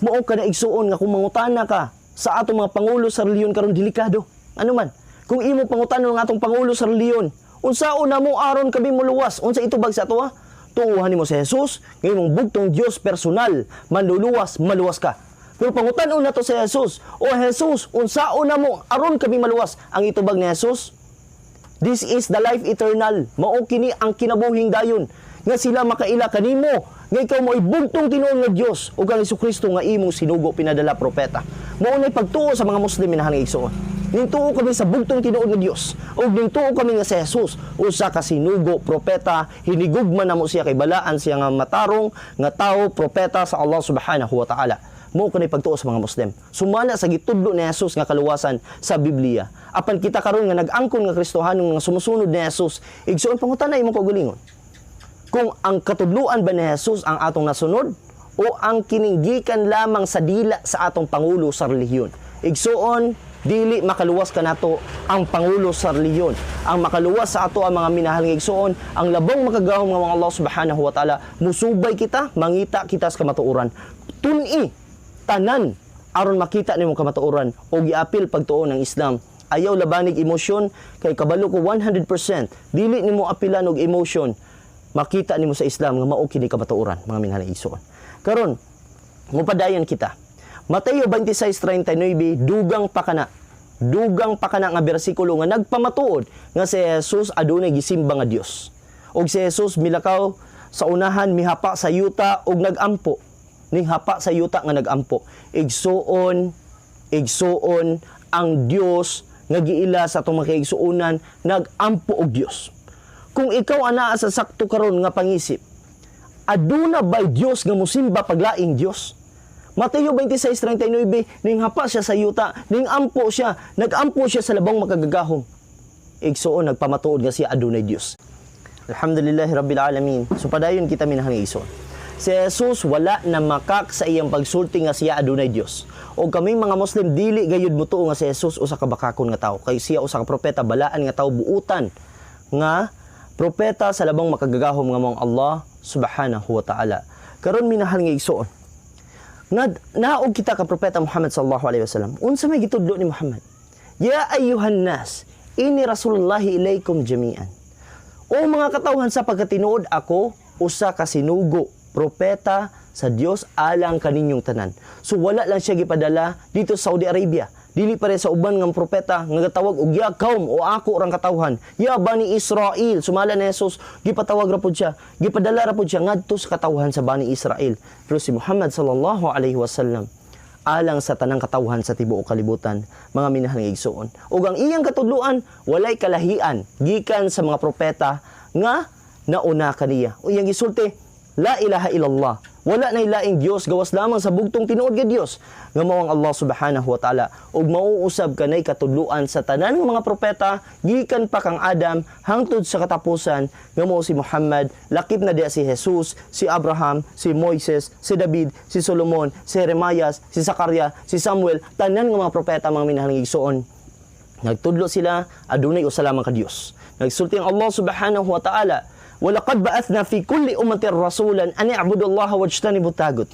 Mao ka na igsoon nga kung mangutana ka sa atong mga pangulo sa reliyon karon delikado. Ano man, kung imo pangutana ng atong pangulo sa reliyon, unsaon na mo aron kami muluwas? Unsa itubag sa ato? Tuuhan nimo si Jesus, nga imong bugtong Dios personal, manluluwas, maluwas ka. Pero pangutan-on na to si Jesus, o Jesus, unsaon na mo aron kami maluwas? Ang itubag ni Jesus, this is the life eternal. Mao kini ang kinabuhing dayon, nga sila makaila kanimo, nga ikaw mo ibugtong tinuon nga Dios ug ang Jesucristo nga imong sinugo pinadala propeta. Mao nay pagtuo sa mga Muslim inahan nga igsoon. Nintuo kami sa bugtong tinuod nga Dios ug nintuo kami nga si Jesus usa ka sinugo propeta, hinigugman namo siya kay balaan siya nga matarong nga tawo propeta sa Allah Subhanahu wa Ta'ala. Mao kanay pagtuo sa mga Muslim. Sumala sa gitudlo ni Jesus nga kaluwasan sa Biblia. Apan kita karon nga nag-angkon nga Kristohanong nga sumusunod ni Jesus, igsoon pangutan na imong kaugalingon. Kung ang katudluan ba ni Jesus ang atong nasunod o ang kininggikan lamang sa dila sa atong pangulo sa relihiyon. Igsuon, dili makaluwas ka nato ang pangulo sa relihiyon. Ang makaluwas sa ato ang mga minahal nga igsuon, ang labang makagahom nga mga Allah Subhanahu wa Ta'ala, musubay kita, mangita kita sa kamatuoran. Tun-i, tanan, aron makita nimo kamatuoran o giapil pagtuo ng Islam. Ayaw labanig emosyon, kay kabalo ko 100%, dili nimo apilan og emosyon, makita nimo sa Islam nga mao kini kamatuoran, mga minahal nga igsuon. Karon, mupadayon kita. Mateo 26:39, dugang pa kana nga bersikulo nga nagpamatuod nga si Jesus adunay gisimba nga Dios. Og si Jesus milakaw sa unahan, mihapa sa yuta og nagampo. Ning hapa sa yuta nga nagampo. Igsuon ang Dios nga giila sa atong mga kaigsuonan, nagampo og Dios. Kung ikaw anaa sa sakto karon nga pangisip, aduna ba'y Dios nga mosimba paglaing Dios? Mateo 26:39, ning hapa siya sa yuta, ning ampo siya, nagampo siya sa labang makagagahom. Igsuon nagpamatuod nga siya adunay Dios. Alhamdulillahi Rabbil Alamin. So padayon kita minahal nga igsoon. Si Jesus wala na makak sa iyang pagsulti nga siya adunay Dios. O kami mga Muslim dili gayud mutuo nga si Jesus usa ka bakakon nga tawo, kay siya usa ka propeta balaan nga tawo, buutan nga propeta sa labang makagagahom nga mong Allah Subhanahu wa Ta'ala. Karon minahal nga igsoon, naog kita ka propeta Muhammad sallallahu alaihi wasallam. Unsa may gitudlo ni Muhammad? Ya ayyuhan nas, inni rasulullahi ilaykum jami'an. O mga katawhan, sa pagkatinuod ako usa ka sinugo, propeta sa Dios alang kaninyong tanan. So wala lang siya gipadala dito sa Saudi Arabia. Dili pare sa uban nga propeta nga gatawag og ya kaum o ako rang katawhan, ya bani Israel. Sumala ni Jesus, gipatawag ra pud siya, gipadala ra pud siya ngadto sa katawhan sa bani Israel. Pero si Muhammad sallallahu alaihi wasallam alang sa tanang katawhan sa tibuok kalibutan, mga minahal nga igsuon. Ug ang iyang katudloan walay kalahian gikan sa mga propeta nga nauna kaniya. O iyang gisulti, la ilaha illallah. Wala na ilaing Dios gawas lamang sa bugtong tinuod nga Dios nga mao ang Allah Subhanahu wa Ta'ala. Ug mauusab kanay katudluan sa tanan nga mga propeta gikan pa kang Adam hangtod sa katapusan nga mao si Muhammad, lakip na diya si Jesus, si Abraham, si Moises, si David, si Solomon, si Jeremias, si Zakaria, si Samuel, tanan nga mga propeta mga minahal nga igsuon. Nagtudlo sila adunay usa lamang ka Dios. Nagsulti ang Allah Subhanahu wa Ta'ala, وَلَقَدْ بَعَثْنَا فِي كُلِّ أُمَّةٍ رَسُولًا أَنِ اعْبُدُوا اللَّهَ وَاجْتَنِبُوا الطَّاغُوتَ.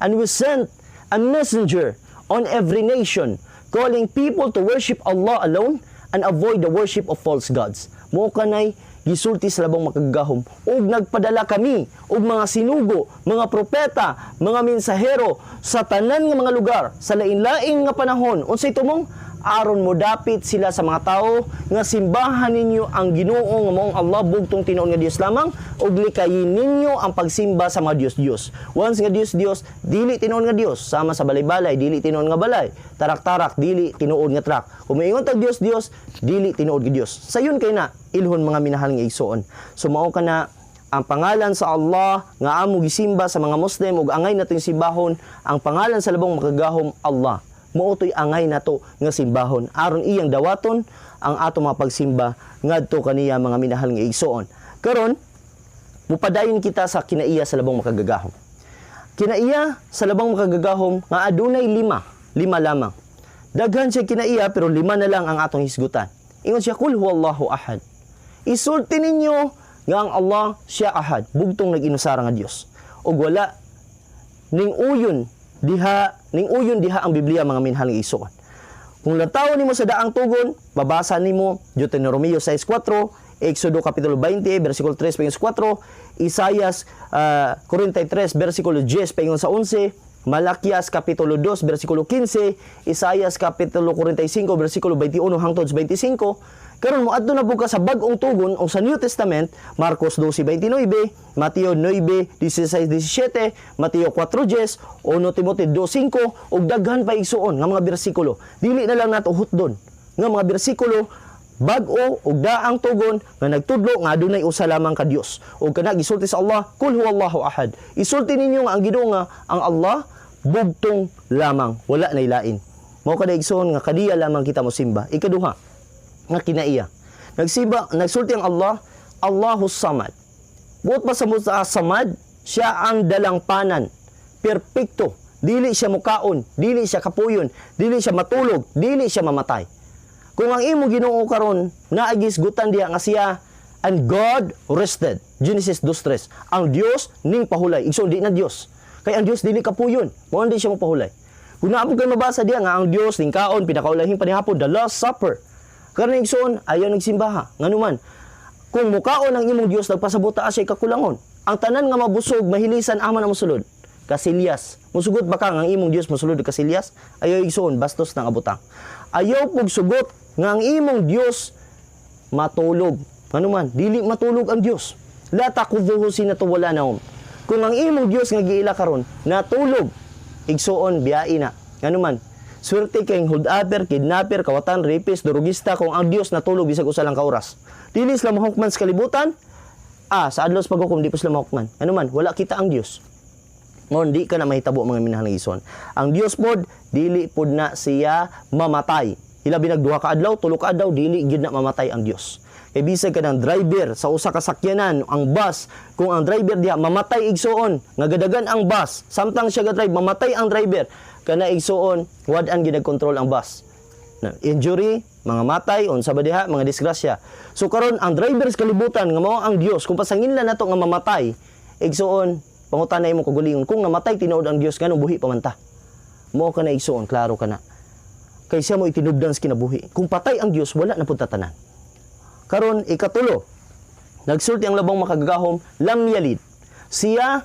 And we sent a messenger on every nation, calling people to worship Allah alone and avoid the worship of false gods. Mo kanay gisulti sa labang makagahom, ug nagpadala kami og mga sinugo, mga propeta, mga mensahero sa tanan nga mga lugar, sa lain-laing nga panahon. Unsay tumong? Aron mo dapit sila sa mga tao nga simbahan ninyo ang Ginoo nga maong Allah bugtong tinuon nga Dios lamang, ug likayin ninyo ang pagsimba sa mga Dios. Once nga Dios, dili tinuon nga Dios, sama sa balay-balay, dili tinuon nga balay, tarak-tarak, dili tinuod nga trak. Kung moingon tag Dios, dili tinuod nga Dios. Sayon kay na ilhon mga minahal nga igsoon. So mao kana ang pangalan sa Allah nga amo gisimba sa mga Muslim ug angay nating simbahon, ang pangalan sa labang makagahom Allah. Muutoy angay nato nga simbahon aron iyang dawaton ang ato mga pagsimba ngadto kaniya mga minahal nga igsoon. Karon mupadayon kita sa kinaiya sa labang makagagahom. kinaiya sa labang makagagahom nga adunay lima lamang. Daghan siya kinaiya pero 5 na lang ang atong hisgutan. Ingon siya, kul huwallahu ahad. Isulti ninyo nga ang Allah siya ahad, bugtong nag-inusara nga Dios. Og wala ning uyon diha ang Biblia mga minhal nga igsoon. Kung lantaw nimo sa daang tugon, babasa nimo Deuteronomio 6:4, Exodo kapitulo 20 bersikulo 3 paingon sa 4, Isaias 43 bersikulo 10 paingon sa 11, Malakias kapitulo 2 bersikulo 15, Isaias kapitulo 45 bersikulo 21 hangtod sa 25. Karon moadto na pud ka sa bag-ong tugon o sa New Testament, Marcos 12:29, Mateo 9:16-17, Mateo 4:10, 1 Timoteo 2:5 ug daghan pa igsuon nga mga bersikulo. Dili na lang nato hutdon nga mga bersikulo bag-o ug daang tugon nga nagtudlo nga adunay usa lamang ka Dios. Ug kana gisulti sa Allah, kul huwallahu ahad. Isulti ninyo nga ang Ginoo nga ang Allah bugtong lamang, wala nay lain. Mao kada igsoon nga kadiya lamang kita mosimba. Ikaduha nga kinaiya. Nagsulti ang Allah, Allahus Samad. Buot pa sa Samad, siya ang dalangpanan. Perpekto. Dili siya mukaon, dili siya kapuyon, dili siya matulog, dili siya mamatay. Kung ang imo Ginoo karon naagisgutan diha nga siya and God rested. Genesis 2:3. Ang Dios ning pahulay. Igsoon di na Dios. Kay ang Dios dili kapuyon, mao di siya mapahulay. Kung naapod kay mabasa diha nga ang Dios ning kaon pinakaulahing panihapon, the Last Supper. Karon igsoon ayaw nagsimbaha. Nganuman, kung mukaon ang imong Dios nagpasabuta asay kakulangon, ang tanan nga mabusog mahilisan aman ang mosulod. Kasilyas. Musugot ba ka nga ang imong Dios mosulod kasilyas? Ayaw igsoon bastos nang abutang. Ayaw pug sugot nga ang imong Dios matulog. Nganuman, dili matulog ang Dios. La takudhuhu sinatu wala naum. Kung ang imong Dios nga giila karon natulog, igsoon biyae na. Nganuman, swerte kay hudaper, kidnapper, kawatan, rapist, durugista kung ang Dios natulog bisag usa lang ka oras. Dili sila mahukman sa kalibutan. Sa adlaw sa paghukom di pa sila mahukman. Ano man, wala kita ang Dios. Ngon di ka na mahitabo mga minahal nga igsoon. Ang Dios pod dili pod na siya mamatay. Ilabi nagduha ka adlaw, 3 ka adlaw dili gyud na mamatay ang Dios. Kay bisag ka ng driver sa usa ka sakyanan, ang bus, kung ang driver diha mamatay igsoon, nga gadagan ang bus, samtang siya ga drive mamatay ang driver, kana igsoon wad-an ginag-control ang bus. Injury, mga matay, unsa ba diha, mga disgrasya. So karon ang driver sa kalibutan nga mao ang Dios, kung pasanginlan nato nga mamatay, igsoon pangutan na imo kagulingon, kung namatay tinuod ang Dios nganong buhi pa man ta. Mao kana igsoon, klaro kana. Kay siya mo itinubdan sa kinabuhi. Kung patay ang Dios, wala na pud tatanan. Karon ikatulo, nagsulti ang labang makagagahom, lam yalid. Siya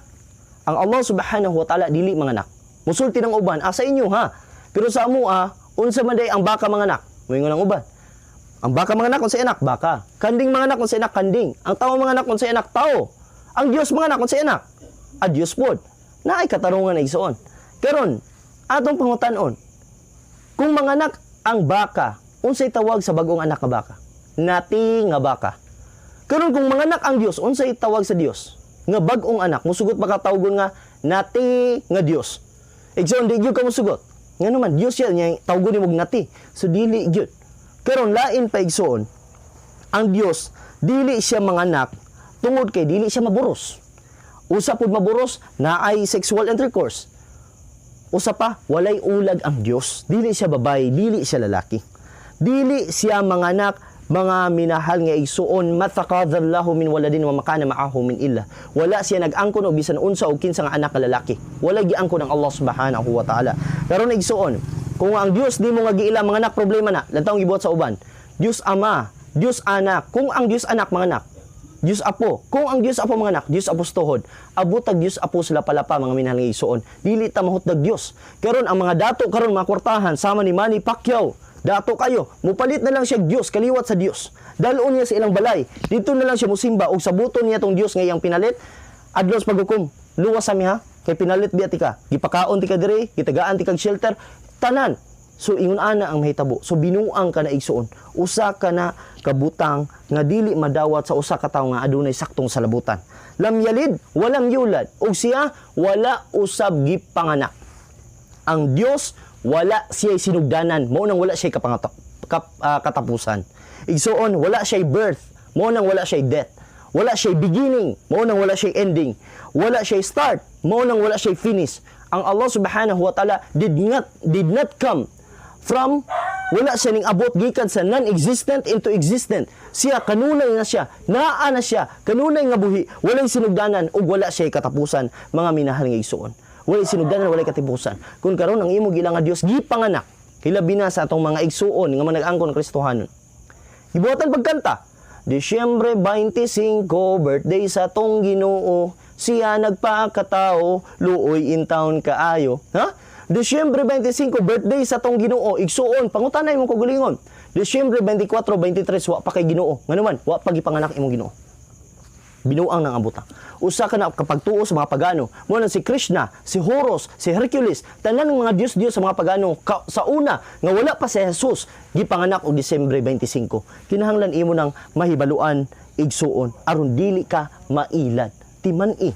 ang Allah subhanahu wa ta'ala dili manganak. Musulti ng uban, sa inyo ha. Pero sa amo unsa man day ang baka manganak? Moingon ang uban. Ang baka manganak unsa anak? Baka. Kanding manganak unsa anak? Kanding. Ang tao manganak unsa anak? Tao. Ang Dios manganak unsa anak? Dios pod. Naay katarungan na igsoon. Karon atong pangutan-on. Kung manganak ang baka, unsay tawag sa bagong anak nga baka? Nati nga baka. Karon kung manganak ang Dios, unsay tawag sa Dios? Nga bagong anak, musugot pa katawgon nga nati nga Dios. Igsoon di gyud ka musugot. Ngano man Dios yan nya tawgon nimo nati. So dili gyud. Karon lain pa igsoon. Ang Dios dili siya manganak tungod kay dili siya maburos. Usa pud maburos naay sexual intercourse. Usa pa walay ulag ang Dios. Dili siya babae, dili siya lalaki. Dili siya manganak mga minahal nga igsuon matakadallahu min waladin wa makana ma'ahu min illa. Wala siya nag-angkon og bisan unsa og kinsa nga anak nga lalaki. Wala giangkon ang Allah subhanahu wa ta'ala. Karon igsuon, kung ang Dios di mo nga giila mga anak problema na, lantaw gibuhat sa uban. Dios ama, Dios anak. Kung ang Dios anak mga anak, Dios apo. Kung ang Dios apo mga anak, Dios apostohod. Abutag Dios apo sila palapa mga minahal nga igsuon. Dili ta mahutdag Dios. Karon ang mga dato karon mga kwartahan sama ni Manny Pacquiao. Dato kayo, mupalit na lang siya Dios, kaliwat sa Dios. Dalon niya sa ilang balay. Dito na lang siya musimba og sabuton niya tong Dios nga iyang pinalit. Adlaw sa paghukom, luwas sa miha kay pinalit biya tika. Gipakaon tika diri, gitagaan tika shelter, tanan. So ingon ana ang mahitabo. So binuang ka na igsuon. Usa ka na kabutang nga dili madawat sa usa ka tawo nga adunay saktong salabutan. Lam yalid, walam yulad. Ug siya wala usab gipanganak. Ang Dios wala siya sinugdanan, mao nang wala siya katapusan. Igsuon, wala siya birth, mao nang wala siya death. Wala siya beginning, mao nang wala siya ending. Wala siya start, Mao nang wala siya finish. Ang Allah subhanahu wa ta'ala did not come from wala siya ning abot gikan sa non-existent into existent. Siya kanunay na siya, naa na siya, kanunay nga buhi, walay sinugdanan ug wala siya katapusan, mga minahal nga igsuon. Walay sinugdanan, walay katapusan. Kung karon ang imo gilang nga Dios gipanganak, hilabi na sa atong mga igsuon nga nag-angkon Kristohanon. Gibuhatan pagkanta, Disyembre 25, birthday sa tong Ginoo, siya nagpakatao, luoy in town kaayo. Ha? Disyembre 25, birthday sa tong Ginoo, igsuon, pangutanay mo kagalingon. Disyembre 24, 23, wa pa kay Ginoo. Nganuman, wa pa gipanganak imong Ginoo. Binuang ng abuta. Usa ka na kapag tuo sa mga pagano. Muna si Krishna, si Horus, si Hercules, tanan ng mga Diyos-Diyos sa mga pagano. Sa una, nga wala pa si Jesus, gipanganak og Disyembre 25. Kinahanglan imo ng mahibaluan, igsuon, aron dili ka mailad. Timani,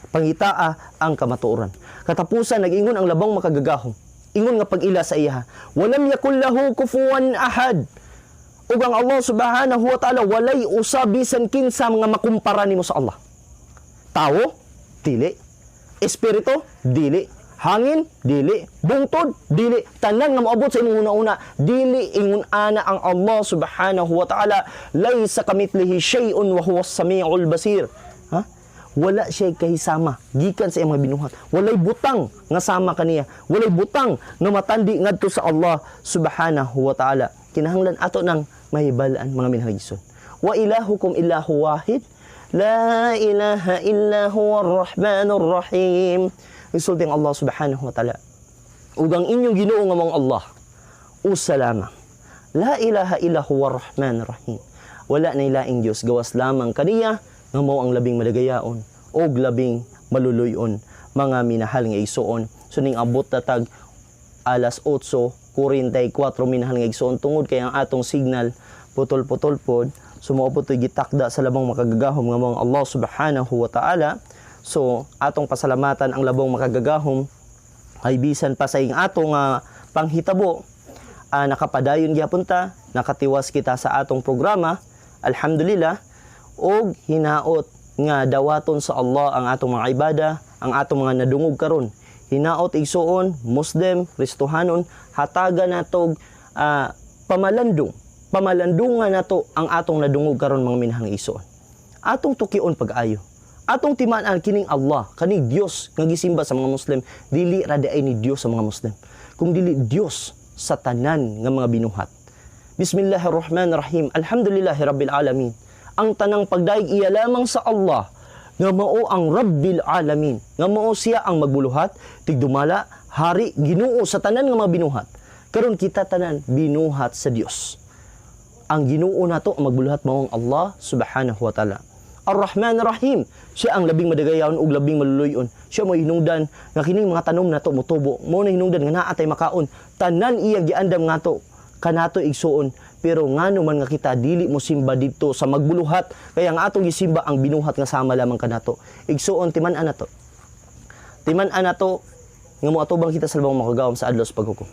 pangitaa ang kamatuoran. Katapusan, nag-ingon ang labang makagagahom. Ingon nga pag-ila sa iya, walam yakul lahu kufuwan ahad. Ug ang Allah subhanahu wa ta'ala walay usa bisan kinsa mga makumpara nimo sa Allah. Tao, dili. Espiritu, dili. Hangin, dili. Bungtod, dili. Tanan nga moabot sa imong una-una, dili ingon ana ang Allah subhanahu wa ta'ala laysa kamithlihi shay'un wa huwas samiul basir. Ha? Wala siya kahisama gikan sa iyang mga binuhat. Walay butang nga sama kaniya. Walay butang nga matandi ngadto sa Allah subhanahu wa ta'ala. Kinahanglan ato ng mahibalaan mga minahagison. Wa ilahukum illahu wahid, la ilaha illa huwa ar-rahmanur rahim. Resulting Allah subhanahu wa ta'ala. Ug ang inyong Ginoo nga mong Allah, usa lamang. La ilaha illa huwa ar-rahmanur rahim. Wala na ilaing Dios gawas lamang kaniya nga mao ang labing madagayaon og labing maluluyon, mga minahal nga igsuon. So ning abot tatag alas 8:44 minahal nga igsuon tungod kay ang atong signal putol-putol pod. So mao pod gitakda sa labang makagagahom nga mong Allah subhanahu wa ta'ala. So atong pasalamatan ang labang makagagahom ay bisan pa sa ing atong panghitabo, nakapadayon gyapon ta, nakatiwas kita sa atong programa, alhamdulillah, og hinaot nga dawaton sa Allah ang atong mga ibada, ang atong mga nadungog karon. Hinaot igsuon, Muslim, Kristohanon, hatagan natog pamalandungan nato ang atong nadungog karon mga minahang igsuon. Atong tukion pag-ayo. Atong timaan kining Allah, kaning Dios nga gisimba sa mga Muslim, dili ra ay ni Dios sa mga Muslim. Kung dili Dios sa tanan nga mga binuhat. Bismillahirrahmanirrahim. Alhamdulillahirabbil alamin. Ang tanang pagdaig iya lamang sa Allah nga mao ang Rabbil alamin, nga mao siya ang magbuluhat, tigdumala, hari, Ginoo sa tanan nga mga binuhat. Karon kita tanan binuhat sa Dios. Ang Ginoo nato ang magbuluhat mao ang Allah subhanahu wa ta'ala. Ar-Rahman Ar-Rahim, siya ang labing madagayaon ug labing maluluyon. Siya mo hinungdan nga kining mga tanom nato motubo, mo na hinungdan nga naa tay makaon. Tanan iya giandam nato kanato igsuon, pero ngano man nga kita dili mo simba dito sa magbuluhat, kaya nga atong gisimba ang binuhat nga sama lamang kanato. Igsuon timan-an nato. Timan-an nato nga moatubang kita sa labang makagawom sa adlaw sa paghukom.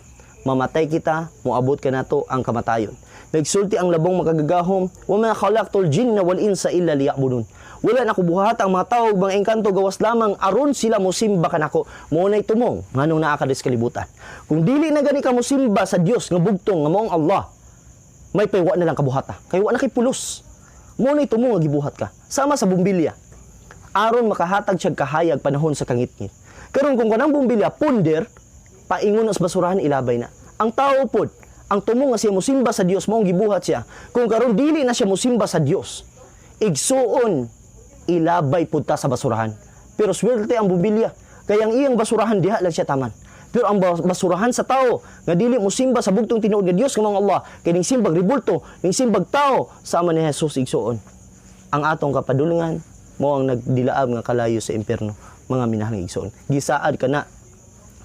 Mamatay kita, moabot kanato ang kamatayon. Nagsulti ang labong makagagahom, wa ma khalaqtul jinna wal insa illa liya'budun. Wala na ko buhat ang mga tao ug mga engkanto gawas lamang aron sila mosimba kanako. Mo nay tumong nganong naa ka kalibutan. Kung dili na gani ka mosimba sa Dios nga bugtong nga mao ang Allah, may paywa na lang kabuhata. Kay wa na kay pulos. Mo nay tumong nga gibuhat ka. Sama sa bumbilya. Aron makahatag siya kahayag panahon sa kangit-ngit. Karon kung kanang bumbilya punder, paingon sa basurahan ilabay na. Ang tao pod, ang tumong nga siya mosimba sa Dios mao gibuhat siya. Kung karon dili na siya mosimba sa Dios, igsuon ilabay pud ta sa basurahan. Pero swerte ang bumbilya, kaya ang iyang basurahan diha lang siya taman. Pero ang basurahan sa tao nga dili mosimba sa bugtong tinuod nga Dios nga mong Allah, kay ning simbag ribulto, ning simbag tao sama ni Jesus igsuon. Ang atong kapadulungan mo ang nagdilaab nga kalayo sa impierno, mga minahal nga igsuon. Gisaad kana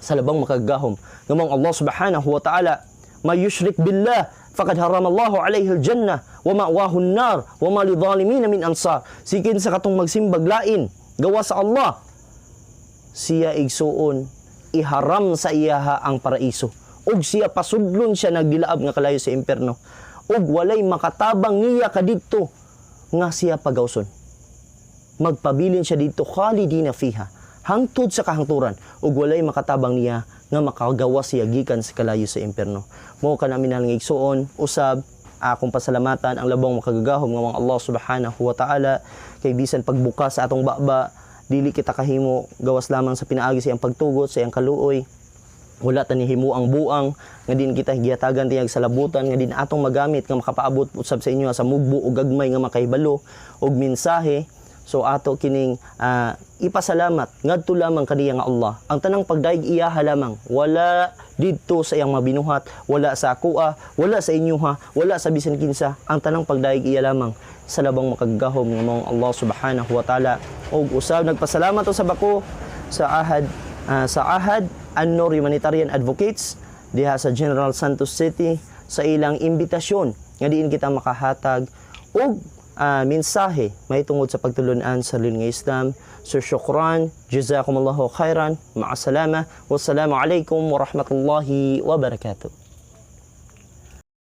sa labang makagahom nga mong Allah subhanahu wa ta'ala, may yushrik billah faqad haramallahu alayhi al-jannah wa ma'wahu an-nar wa ma lidh-dhalimin min ansar. Sikin sa katong magsimbag lain gawa sa Allah, siya igsuon iharam sa iyaha ang paraiso, ug siya pasudlon siya nagdilaab nga kalayo sa impierno, ug walay makatabang niya kadidto nga siya pagawson. Magpabilin siya dito khalidina fiha, hangtod sa kahangturan ug walay makatabang niya nga makagawa siya gikan sa kalayo sa impierno. Mao ka namin ang igsuon usab akong pasalamatan ang labang makagagahom nga Allah subhanahu wa ta'ala kay bisan pagbukas sa atong baba dili kita kahimo gawas lamang sa pinaagi sa iyang pagtugot sa iyang kaluoy. Wala ta ni himo ang buang nga din kita gihatagan tiyag sa labutan nga din atong magamit nga makapaabot usab sa inyo sa mugbo o gagmay nga makahibalo og mensahe. So ato kining ipasalamat ngadto lamang kaniya nga Allah. Ang tanang pagdaig iyaha lamang, wala didto sa iyang mabinuhat, wala sa akoa, wala sa inyuha, wala sa bisan kinsa. Ang tanang pagdaig iya lamang sa labang makagahom nga mong Allah subhanahu wa ta'ala. Og usab nagpasalamat to sa bako sa Ahad An-Nur Humanitarian Advocates diha sa General Santos City sa ilang imbitasyon nga diin kita makahatag og mensahe may tungod sa pagtulunan sa relihiyon nga Islam. So syukran, jazakumullahu khairan, ma'asalama, wassalamu alaikum warahmatullahi wabarakatuh.